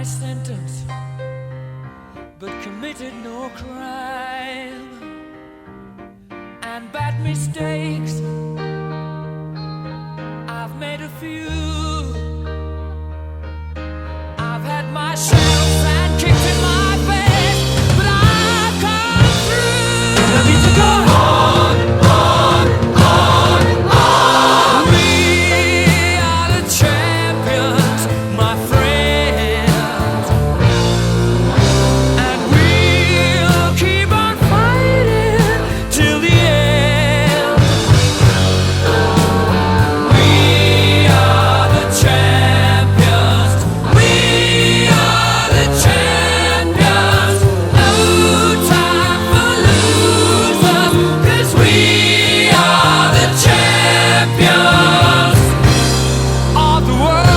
my sentence, but committed no crime. And bad mistakes, I've made a few. I've had my shells and kicked in my face, but I've come through. I need to go on, on, on, on. We are the champions, my friends, and we'll keep on fighting till the end. We are the champions. We are the champions. No time for losers, 'cause we are the champions of the world.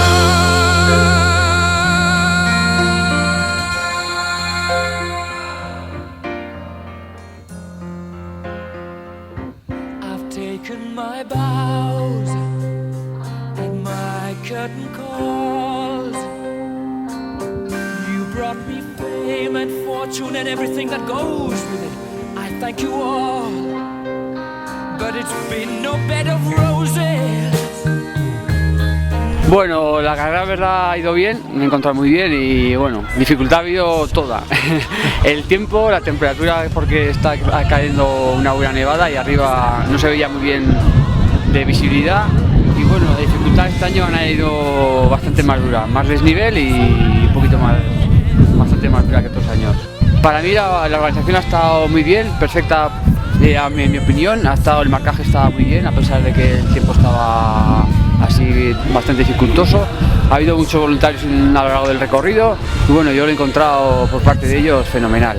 I've taken my bows and my curtain calls. You brought me fame and fortune and everything that goes with it. I thank you all, but it's been no bed of roses. Bueno, la carrera la verdad ha ido bien, me he encontrado muy bien y bueno, dificultad ha habido toda. El tiempo, la temperatura, porque está cayendo una buena nevada y arriba no se veía muy bien de visibilidad. Y bueno, la dificultad este año han ido bastante más dura, más desnivel y un poquito más, bastante más dura que otros años. Para mí la organización ha estado muy bien, perfecta en mi opinión, el marcaje estaba muy bien a pesar de que el tiempo estaba así bastante dificultoso. Ha habido muchos voluntarios a lo largo del recorrido y bueno, yo lo he encontrado por parte de ellos fenomenal.